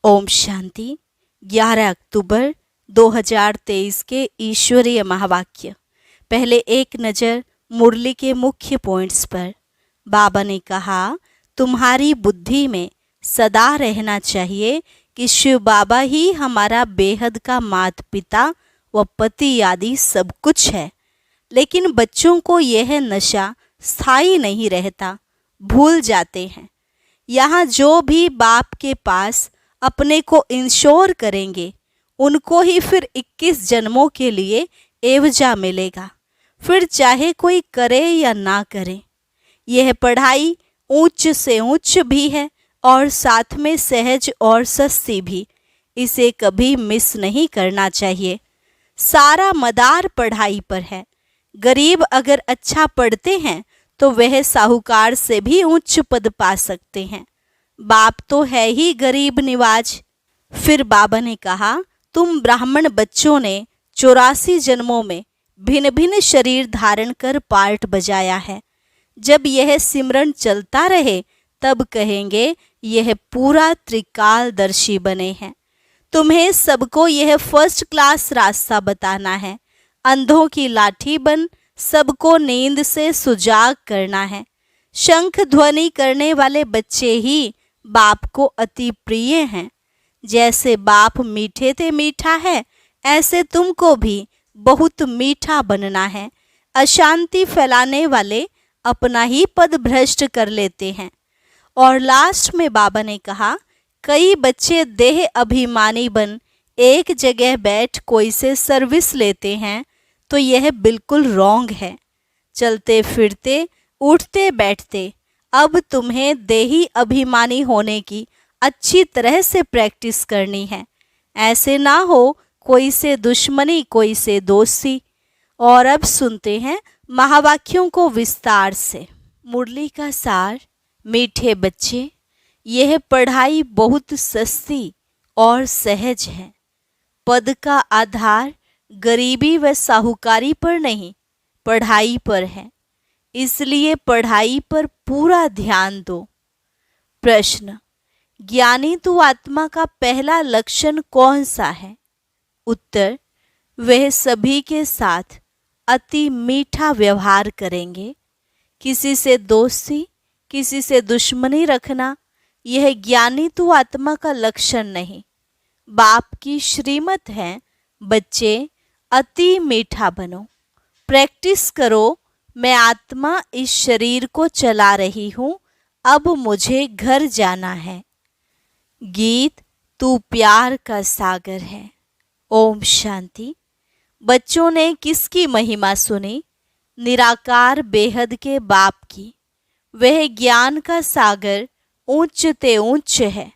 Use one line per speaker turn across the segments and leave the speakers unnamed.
ओम शांति। 11 अक्टूबर 2023 के ईश्वरीय महावाक्य। पहले एक नज़र मुरली के मुख्य पॉइंट्स पर। बाबा ने कहा, तुम्हारी बुद्धि में सदा रहना चाहिए कि शिव बाबा ही हमारा बेहद का माता पिता व पति आदि सब कुछ है। लेकिन बच्चों को यह नशा स्थायी नहीं रहता, भूल जाते हैं। यहाँ जो भी बाप के पास अपने को इंश्योर करेंगे, उनको ही फिर 21 जन्मों के लिए एवजा मिलेगा, फिर चाहे कोई करे या ना करे। यह पढ़ाई ऊंच से ऊंच भी है और साथ में सहज और सस्ती भी। इसे कभी मिस नहीं करना चाहिए। सारा मदार पढ़ाई पर है। गरीब अगर अच्छा पढ़ते हैं तो वह साहूकार से भी उच्च पद पा सकते हैं। बाप तो है ही गरीब निवाज। फिर बाबा ने कहा, तुम ब्राह्मण बच्चों ने 84 जन्मों में भिन्न भिन्न शरीर धारण कर पार्ट बजाया है। जब यह सिमरन चलता रहे तब कहेंगे यह पूरा त्रिकालदर्शी बने हैं। तुम्हें सबको यह फर्स्ट क्लास रास्ता बताना है। अंधों की लाठी बन सबको नींद से सुजाग करना है। शंख ध्वनि करने वाले बच्चे ही बाप को अति प्रिय हैं। जैसे बाप मीठे ते मीठा है, ऐसे तुमको भी बहुत मीठा बनना है। अशांति फैलाने वाले अपना ही पद भ्रष्ट कर लेते हैं। और लास्ट में बाबा ने कहा, कई बच्चे देह अभिमानी बन एक जगह बैठ कोई से सर्विस लेते हैं, तो यह बिल्कुल रॉन्ग है। चलते फिरते उठते बैठते अब तुम्हें देही अभिमानी होने की अच्छी तरह से प्रैक्टिस करनी है। ऐसे ना हो कोई से दुश्मनी कोई से दोस्ती। और अब सुनते हैं महावाक्यों को विस्तार से। मुरली का सार। मीठे बच्चे, यह पढ़ाई बहुत सस्ती और सहज है। पद का आधार गरीबी व साहूकारी पर नहीं, पढ़ाई पर है। इसलिए पढ़ाई पर पूरा ध्यान दो। प्रश्न, ज्ञानी तु आत्मा का पहला लक्षण कौन सा है? उत्तर, वह सभी के साथ अति मीठा व्यवहार करेंगे। किसी से दोस्ती किसी से दुश्मनी रखना यह ज्ञानी तु आत्मा का लक्षण नहीं। बाप की श्रीमत है, बच्चे अति मीठा बनो। प्रैक्टिस करो, मैं आत्मा इस शरीर को चला रही हूँ, अब मुझे घर जाना है। गीत, तू प्यार का सागर है। ओम शांति। बच्चों ने किसकी महिमा सुनी? निराकार बेहद के बाप की। वह ज्ञान का सागर ऊंच ते ऊंच है।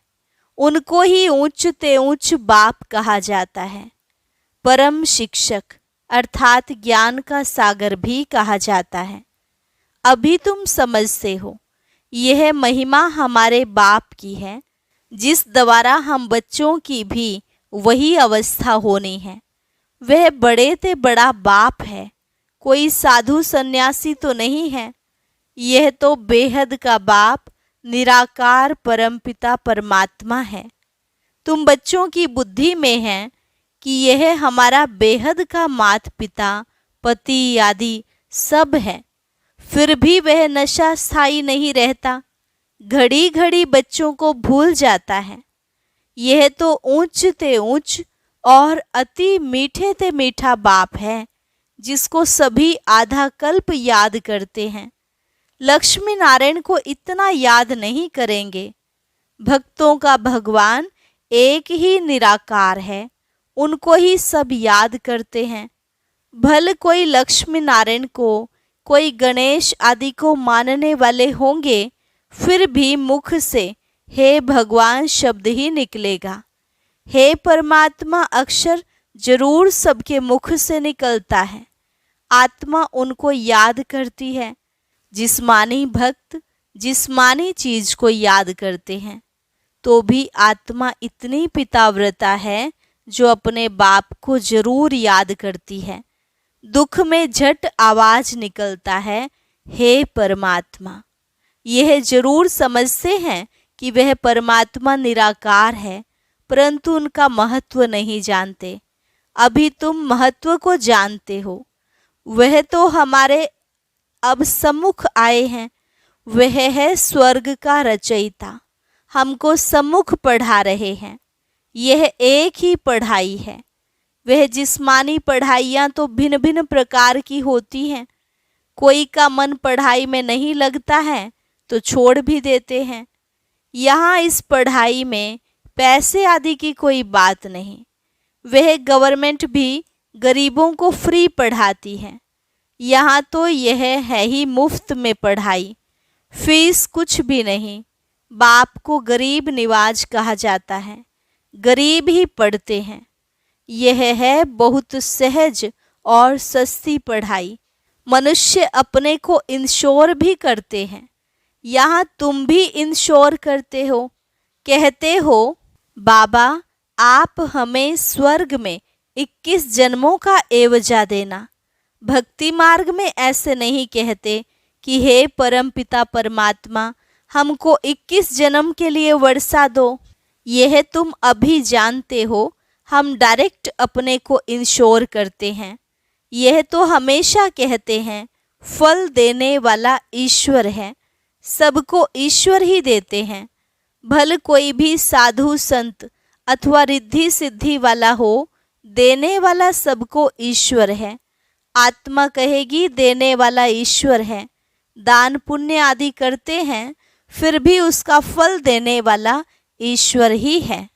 उनको ही ऊंच ते ऊंच बाप कहा जाता है। परम शिक्षक अर्थात ज्ञान का सागर भी कहा जाता है। अभी तुम समझते हो, यह महिमा हमारे बाप की है, जिस द्वारा हम बच्चों की भी वही अवस्था होनी है। वह बड़े ते बड़ा बाप है, कोई साधु सन्यासी तो नहीं है। यह तो बेहद का बाप निराकार परमपिता परमात्मा है। तुम बच्चों की बुद्धि में है कि यह हमारा बेहद का माता पिता पति आदि सब है। फिर भी वह नशा स्थायी नहीं रहता, घड़ी घड़ी बच्चों को भूल जाता है। यह तो ऊंच ते ऊंच और अति मीठे ते मीठा बाप है, जिसको सभी आधा कल्प याद करते हैं। लक्ष्मी नारायण को इतना याद नहीं करेंगे। भक्तों का भगवान एक ही निराकार है, उनको ही सब याद करते हैं। भल कोई लक्ष्मी नारायण को, कोई गणेश आदि को मानने वाले होंगे, फिर भी मुख से हे भगवान शब्द ही निकलेगा। हे परमात्मा अक्षर जरूर सबके मुख से निकलता है। आत्मा उनको याद करती है। जिस्मानी भक्त जिस्मानी चीज को याद करते हैं, तो भी आत्मा इतनी पिताव्रता है जो अपने बाप को जरूर याद करती है। दुख में झट आवाज निकलता है, हे परमात्मा। यह जरूर समझते हैं कि वह परमात्मा निराकार है, परंतु उनका महत्व नहीं जानते। अभी तुम महत्व को जानते हो। वह तो हमारे अब सम्मुख आए हैं। वह है स्वर्ग का रचयिता, हमको सम्मुख पढ़ा रहे हैं। यह एक ही पढ़ाई है। वह जिस्मानी पढ़ाइयाँ तो भिन्न भिन्न प्रकार की होती हैं। कोई का मन पढ़ाई में नहीं लगता है तो छोड़ भी देते हैं। यहाँ इस पढ़ाई में पैसे आदि की कोई बात नहीं। वह गवर्नमेंट भी गरीबों को फ्री पढ़ाती है। यहाँ तो यह है ही मुफ्त में पढ़ाई, फीस कुछ भी नहीं। बाप को गरीब निवाज कहा जाता है। गरीब ही पढ़ते हैं। यह है बहुत सहज और सस्ती पढ़ाई। मनुष्य अपने को इंश्योर भी करते हैं। यहाँ तुम भी इंश्योर करते हो। कहते हो बाबा आप हमें स्वर्ग में 21 जन्मों का एवजा देना। भक्ति मार्ग में ऐसे नहीं कहते कि हे परमपिता परमात्मा हमको 21 जन्म के लिए वर्षा दो। यह तुम अभी जानते हो। हम डायरेक्ट अपने को इंश्योर करते हैं। यह तो हमेशा कहते हैं फल देने वाला ईश्वर है। सबको ईश्वर ही देते हैं। भले कोई भी साधु संत अथवा रिद्धि सिद्धि वाला हो, देने वाला सबको ईश्वर है। आत्मा कहेगी देने वाला ईश्वर है। दान पुण्य आदि करते हैं फिर भी उसका फल देने वाला ईश्वर ही है।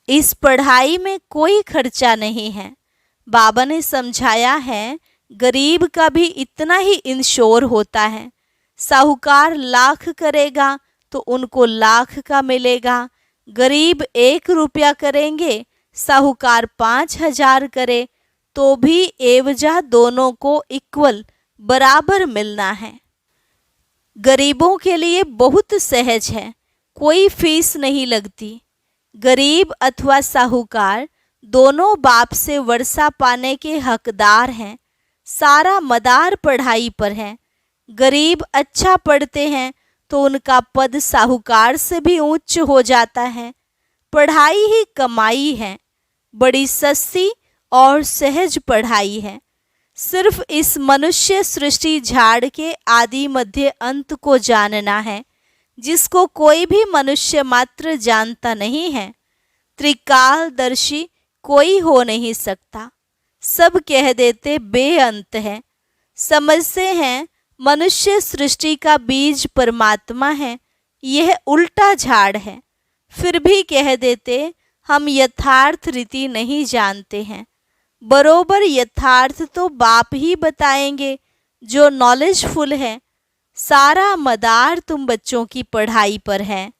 इस पढ़ाई में कोई खर्चा नहीं है। बाबा ने समझाया है गरीब का भी इतना ही इंश्योर होता है। साहूकार लाख करेगा तो उनको लाख का मिलेगा। गरीब 1 रुपया करेंगे, साहूकार 5,000 करे तो भी एवजा दोनों को इक्वल बराबर मिलना है। गरीबों के लिए बहुत सहज है, कोई फीस नहीं लगती। गरीब अथवा साहूकार दोनों बाप से वर्षा पाने के हकदार हैं। सारा मदार पढ़ाई पर है। गरीब अच्छा पढ़ते हैं तो उनका पद साहूकार से भी उच्च हो जाता है। पढ़ाई ही कमाई है। बड़ी सस्ती और सहज पढ़ाई है। सिर्फ इस मनुष्य सृष्टि झाड़ के आदि मध्य अंत को जानना है, जिसको कोई भी मनुष्य मात्र जानता नहीं है। त्रिकालदर्शी कोई हो नहीं सकता। सब कह देते बेअंत है। समझते हैं मनुष्य सृष्टि का बीज परमात्मा है, यह उल्टा झाड़ है। फिर भी कह देते हम यथार्थ रीति नहीं जानते हैं। बरोबर यथार्थ तो बाप ही बताएंगे जो नॉलेजफुल है। सारा मदार तुम बच्चों की पढ़ाई पर है।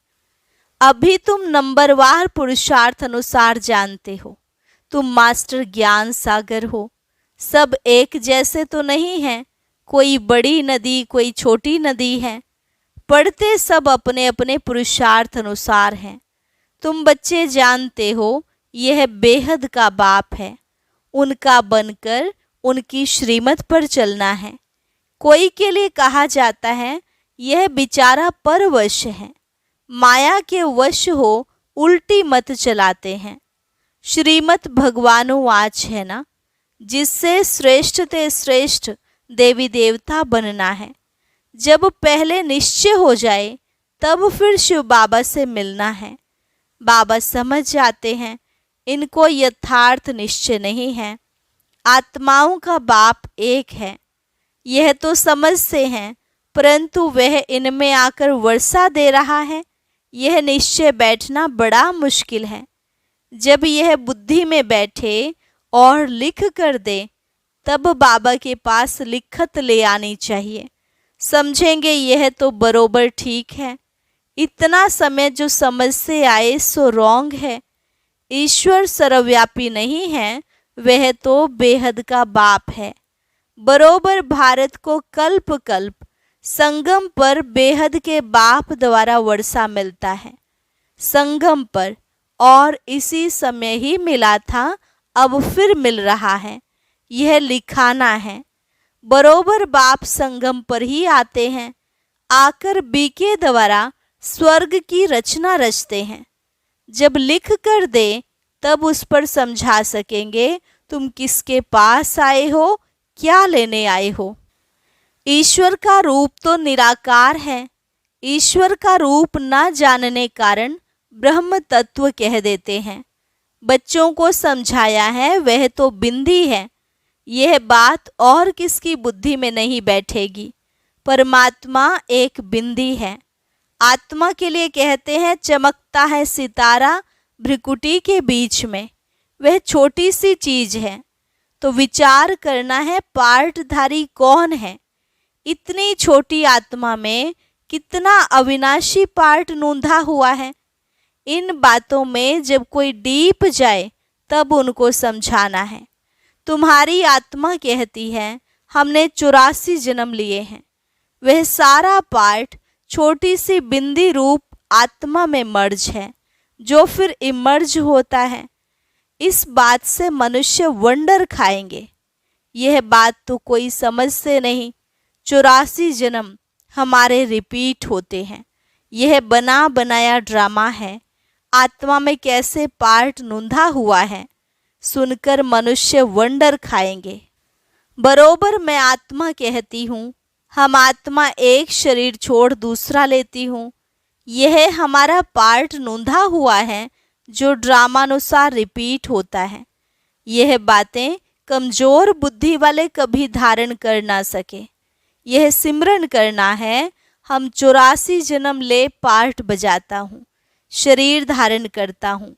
अभी तुम नंबरवार पुरुषार्थ अनुसार जानते हो। तुम मास्टर ज्ञान सागर हो। सब एक जैसे तो नहीं हैं। कोई बड़ी नदी कोई छोटी नदी है। पढ़ते सब अपने अपने पुरुषार्थ अनुसार हैं। तुम बच्चे जानते हो यह बेहद का बाप है। उनका बनकर उनकी श्रीमत पर चलना है। कोई के लिए कहा जाता है यह बेचारा परवश है, माया के वश हो उल्टी मत चलाते हैं। श्रीमत भगवानुवाच है ना, जिससे श्रेष्ठ ते श्रेष्ठ देवी देवता बनना है। जब पहले निश्चय हो जाए तब फिर शिव बाबा से मिलना है। बाबा समझ जाते हैं इनको यथार्थ निश्चय नहीं है। आत्माओं का बाप एक है, यह तो समझते हैं, परंतु वह इनमें आकर वर्षा दे रहा है, यह निश्चय बैठना बड़ा मुश्किल है। जब यह बुद्धि में बैठे और लिख कर दे तब बाबा के पास लिखत ले आनी चाहिए। समझेंगे यह तो बरोबर ठीक है। इतना समय जो समझ से आए सो रॉन्ग है। ईश्वर सर्वव्यापी नहीं है, वह तो बेहद का बाप है। बरोबर भारत को कल्प कल्प संगम पर बेहद के बाप द्वारा वर्षा मिलता है। संगम पर और इसी समय ही मिला था, अब फिर मिल रहा है। यह लिखाना है। बरोबर बाप संगम पर ही आते हैं, आकर बीके द्वारा स्वर्ग की रचना रचते हैं। जब लिख कर दे तब उस पर समझा सकेंगे तुम किसके पास आए हो, क्या लेने आए हो। ईश्वर का रूप तो निराकार है। ईश्वर का रूप न जानने कारण ब्रह्म तत्व कह देते हैं। बच्चों को समझाया है वह तो बिंदी है। यह बात और किसकी बुद्धि में नहीं बैठेगी। परमात्मा एक बिंदी है। आत्मा के लिए कहते हैं चमकता है सितारा भ्रिकुटी के बीच में। वह छोटी सी चीज है। तो विचार करना है पार्टधारी कौन है। इतनी छोटी आत्मा में कितना अविनाशी पार्ट नूंधा हुआ है। इन बातों में जब कोई डीप जाए तब उनको समझाना है। तुम्हारी आत्मा कहती है हमने 84 जन्म लिए हैं। वह सारा पार्ट छोटी सी बिंदी रूप आत्मा में मर्ज है, जो फिर इमर्ज होता है। इस बात से मनुष्य वंडर खाएंगे। यह बात तो कोई समझते नहीं। 84 जन्म हमारे रिपीट होते हैं। यह बना बनाया ड्रामा है। आत्मा में कैसे पार्ट नूंधा हुआ है, सुनकर मनुष्य वंडर खाएंगे। बरोबर मैं आत्मा कहती हूँ, हम आत्मा एक शरीर छोड़ दूसरा लेती हूँ। यह हमारा पार्ट नूंधा हुआ है जो ड्रामानुसार रिपीट होता है। यह बातें कमजोर बुद्धि वाले कभी धारण कर ना सके। यह सिमरन करना है, हम 84 जन्म ले पार्ट बजाता हूँ, शरीर धारण करता हूँ।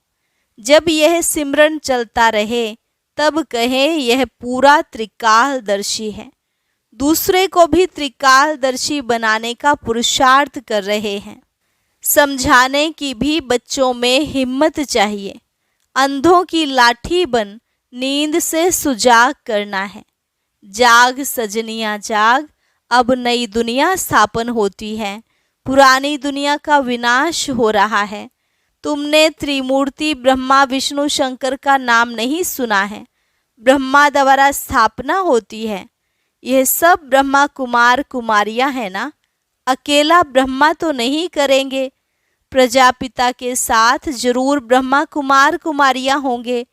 जब यह सिमरन चलता रहे तब कहे यह पूरा त्रिकालदर्शी है। दूसरे को भी त्रिकालदर्शी बनाने का पुरुषार्थ कर रहे हैं। समझाने की भी बच्चों में हिम्मत चाहिए। अंधों की लाठी बन नींद से सुजाग करना है। जाग सजनिया जाग, अब नई दुनिया स्थापन होती है। पुरानी दुनिया का विनाश हो रहा है। तुमने त्रिमूर्ति ब्रह्मा विष्णु शंकर का नाम नहीं सुना है। ब्रह्मा द्वारा स्थापना होती है। यह सब ब्रह्मा कुमार कुमारियां हैं ना। अकेला ब्रह्मा तो नहीं करेंगे। प्रजापिता के साथ जरूर ब्रह्मा कुमार कुमारियां होंगे।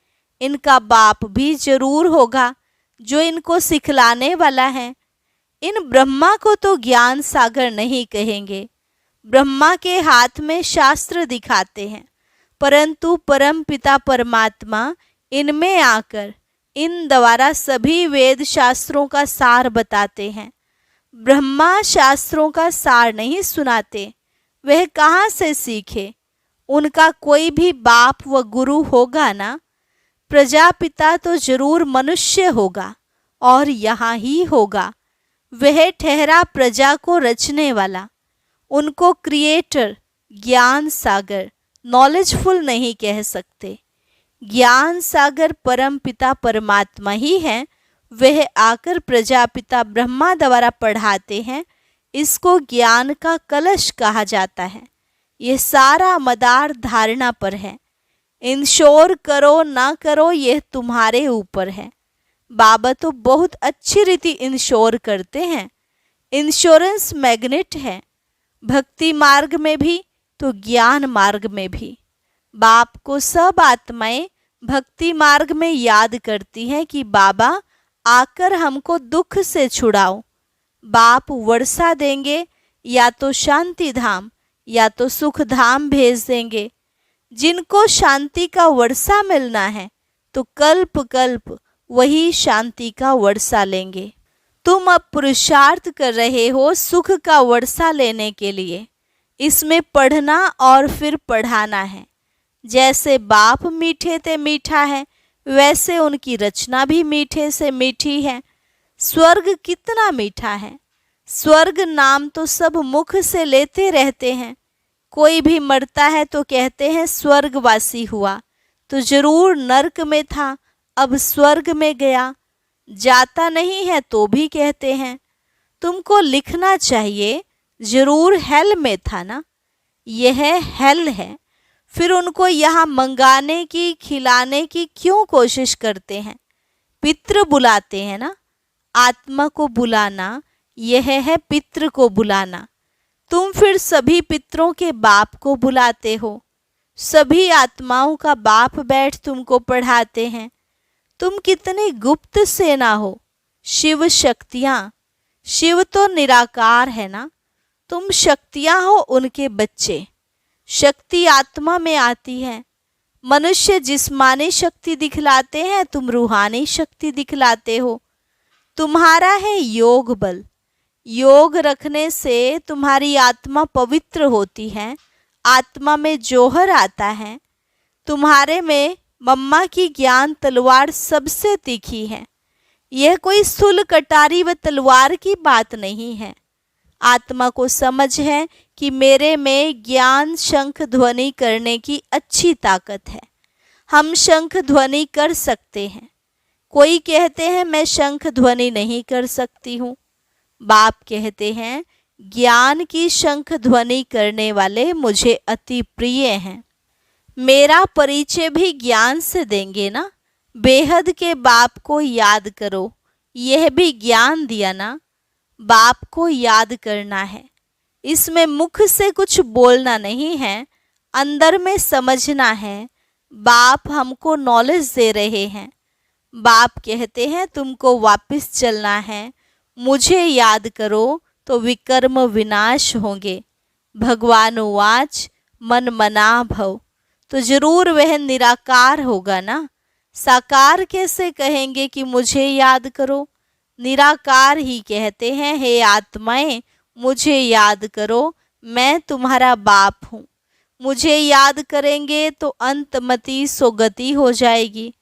इनका बाप भी जरूर होगा जो इनको सिखलाने वाला है। इन ब्रह्मा को तो ज्ञान सागर नहीं कहेंगे। ब्रह्मा के हाथ में शास्त्र दिखाते हैं, परंतु परम पिता परमात्मा इनमें आकर इन द्वारा सभी वेद शास्त्रों का सार बताते हैं। ब्रह्मा शास्त्रों का सार नहीं सुनाते। वह कहाँ से सीखे। उनका कोई भी बाप व गुरु होगा ना। प्रजापिता तो जरूर मनुष्य होगा और यहाँ ही होगा। वह ठहरा प्रजा को रचने वाला। उनको क्रिएटर ज्ञान सागर नॉलेजफुल नहीं कह सकते। ज्ञान सागर परम पिता परमात्मा ही है। वह आकर प्रजापिता ब्रह्मा द्वारा पढ़ाते हैं। इसको ज्ञान का कलश कहा जाता है। यह सारा मदार धारणा पर है। इंश्योर करो ना करो यह तुम्हारे ऊपर है। बाबा तो बहुत अच्छी रीति इंश्योर करते हैं। इंश्योरेंस मैग्नेट है। भक्ति मार्ग में भी तो ज्ञान मार्ग में भी। बाप को सब आत्माएं भक्ति मार्ग में याद करती हैं कि बाबा आकर हमको दुख से छुड़ाओ। बाप वर्षा देंगे, या तो शांति धाम या तो सुख धाम भेज देंगे। जिनको शांति का वर्षा मिलना है तो कल्प कल्प वही शांति का वर्षा लेंगे। तुम अब पुरुषार्थ कर रहे हो सुख का वर्षा लेने के लिए। इसमें पढ़ना और फिर पढ़ाना है। जैसे बाप मीठे ते मीठा है, वैसे उनकी रचना भी मीठे से मीठी है। स्वर्ग कितना मीठा है। स्वर्ग नाम तो सब मुख से लेते रहते हैं। कोई भी मरता है तो कहते हैं स्वर्गवासी हुआ, तो जरूर नरक में था, अब स्वर्ग में गया। जाता नहीं है तो भी कहते हैं। तुमको लिखना चाहिए जरूर हेल में था ना। यह हेल है। फिर उनको यहाँ मंगाने की खिलाने की क्यों कोशिश करते हैं। पितृ बुलाते हैं ना। आत्मा को बुलाना यह है पितृ को बुलाना। तुम फिर सभी पितरों के बाप को बुलाते हो। सभी आत्माओं का बाप बैठ तुमको पढ़ाते हैं। तुम कितनी गुप्त सेना हो। शिव शक्तियाँ, शिव तो निराकार है ना, तुम शक्तियाँ हो उनके बच्चे। शक्ति आत्मा में आती है। मनुष्य जिस्मानी शक्ति दिखलाते हैं, तुम रूहानी शक्ति दिखलाते हो। तुम्हारा है योग बल। योग रखने से तुम्हारी आत्मा पवित्र होती है, आत्मा में जौहर आता है। तुम्हारे में मम्मा की ज्ञान तलवार सबसे तीखी है। यह कोई सुल कटारी व तलवार की बात नहीं है। आत्मा को समझ है कि मेरे में ज्ञान शंख ध्वनि करने की अच्छी ताकत है। हम शंख ध्वनि कर सकते हैं। कोई कहते हैं मैं शंख ध्वनि नहीं कर सकती हूँ। बाप कहते हैं ज्ञान की शंख ध्वनि करने वाले मुझे अति प्रिय हैं। मेरा परिचय भी ज्ञान से देंगे ना। बेहद के बाप को याद करो, यह भी ज्ञान दिया ना। बाप को याद करना है, इसमें मुख से कुछ बोलना नहीं है, अंदर में समझना है। बाप हमको नॉलेज दे रहे हैं। बाप कहते हैं तुमको वापस चलना है, मुझे याद करो तो विकर्म विनाश होंगे। भगवान उवाच मन मना भव, तो जरूर वह निराकार होगा ना। साकार कैसे कहेंगे कि मुझे याद करो। निराकार ही कहते हैं हे आत्माएं मुझे याद करो, मैं तुम्हारा बाप हूँ। मुझे याद करेंगे तो अंतमति सोगति हो जाएगी।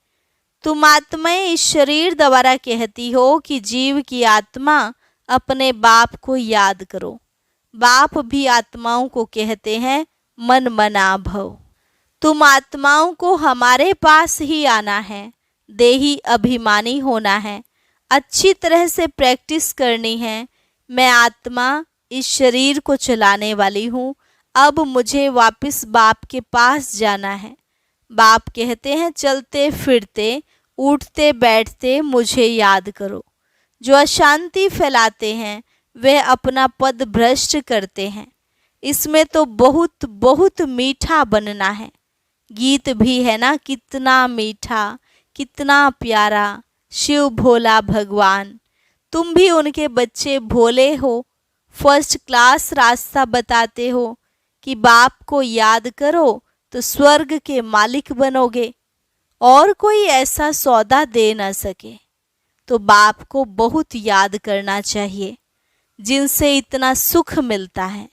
तुम आत्माएं इस शरीर द्वारा कहती हो कि जीव की आत्मा अपने बाप को याद करो। बाप भी आत्माओं को कहते हैं मन मना भव। तुम आत्माओं को हमारे पास ही आना है, देही अभिमानी होना है, अच्छी तरह से प्रैक्टिस करनी है। मैं आत्मा इस शरीर को चलाने वाली हूँ, अब मुझे वापस बाप के पास जाना है। बाप कहते हैं चलते फिरते उठते बैठते मुझे याद करो। जो अशांति फैलाते हैं वे अपना पद भ्रष्ट करते हैं। इसमें तो बहुत बहुत मीठा बनना है। गीत भी है ना, कितना मीठा कितना प्यारा, शिव भोला भगवान। तुम भी उनके बच्चे भोले हो, फर्स्ट क्लास रास्ता बताते हो कि बाप को याद करो तो स्वर्ग के मालिक बनोगे। और कोई ऐसा सौदा दे न सके। तो बाप को बहुत याद करना चाहिए। जिनसे इतना सुख मिलता है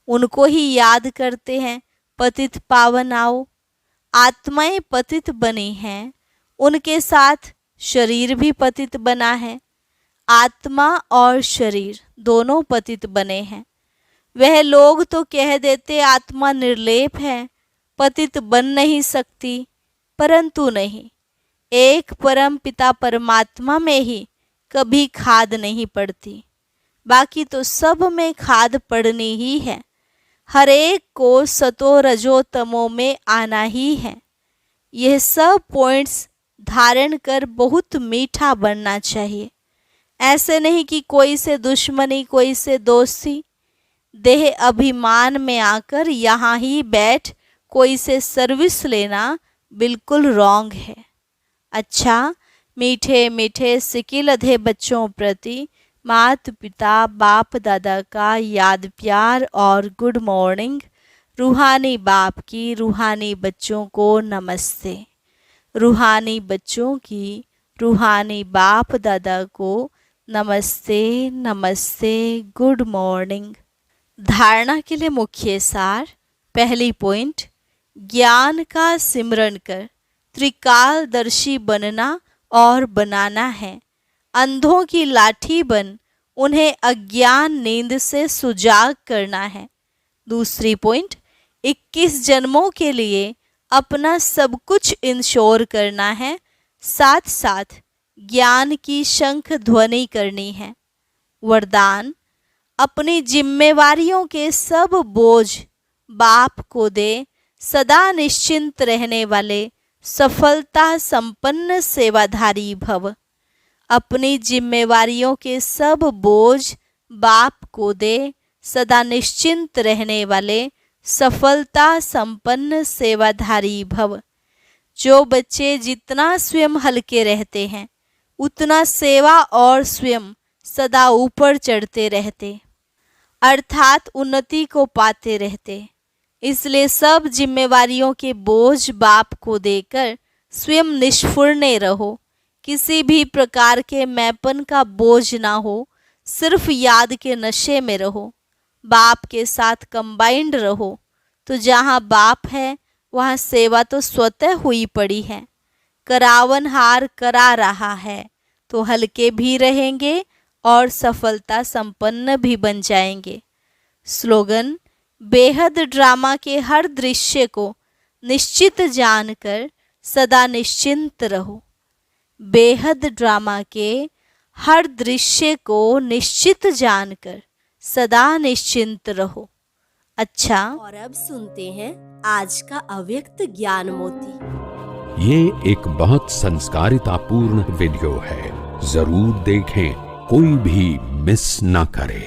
उनको ही याद करते हैं। पतित पावन आओ। आत्माएं पतित बनी हैं, उनके साथ शरीर भी पतित बना है। आत्मा और शरीर दोनों पतित बने हैं। वह लोग तो कह देते आत्मा निर्लेप है, पतित बन नहीं सकती, परंतु नहीं, एक परम पिता परमात्मा में ही कभी खाद नहीं पड़ती। बाकी तो सब में खाद पड़नी ही है। हर एक को सतो रजो तमो में आना ही है। यह सब पॉइंट्स धारण कर बहुत मीठा बनना चाहिए। ऐसे नहीं कि कोई से दुश्मनी कोई से दोस्ती। देह अभिमान में आकर यहाँ ही बैठ कोई से सर्विस लेना बिल्कुल रॉन्ग है। अच्छा, मीठे मीठे सिकिल अधे बच्चों प्रति माता पिता बाप दादा का याद प्यार और गुड मॉर्निंग। रूहानी बाप की रूहानी बच्चों को नमस्ते। रूहानी बच्चों की रूहानी बाप दादा को नमस्ते नमस्ते, गुड मॉर्निंग। धारणा के लिए मुख्य सार। पहली पॉइंट, ज्ञान का सिमरण कर त्रिकालदर्शी बनना और बनाना है। अंधों की लाठी बन उन्हें अज्ञान नींद से सुजाग करना है। दूसरी पॉइंट, 21 जन्मों के लिए अपना सब कुछ इंश्योर करना है, साथ साथ ज्ञान की शंख ध्वनि करनी है। वरदान, अपनी जिम्मेवारियों के सब बोझ बाप को दे, सदा निश्चिंत रहने वाले सफलता संपन्न सेवाधारी भव। अपनी जिम्मेवारियों के सब बोझ बाप को दे, सदा निश्चिंत रहने वाले सफलता संपन्न सेवाधारी भव। जो बच्चे जितना स्वयं हल्के रहते हैं उतना सेवा और स्वयं सदा ऊपर चढ़ते रहते, अर्थात उन्नति को पाते रहते। इसलिए सब जिम्मेवारियों के बोझ बाप को देकर स्वयं निष्फुर्ण रहो। किसी भी प्रकार के मैपन का बोझ ना हो, सिर्फ याद के नशे में रहो। बाप के साथ कंबाइंड रहो, तो जहाँ बाप है वहाँ सेवा तो स्वतः हुई पड़ी है। करावनहार करा रहा है तो हल्के भी रहेंगे और सफलता संपन्न भी बन जाएंगे। स्लोगन: बेहद ड्रामा के हर दृश्य को निश्चित जानकर सदा निश्चिंत रहो। बेहद ड्रामा के हर दृश्य को निश्चित जानकर सदा निश्चिंत रहो। अच्छा, और अब सुनते हैं आज का अव्यक्त ज्ञान मोती।
ये एक बहुत संस्कारितापूर्ण वीडियो है, जरूर देखें, कोई भी मिस ना करे।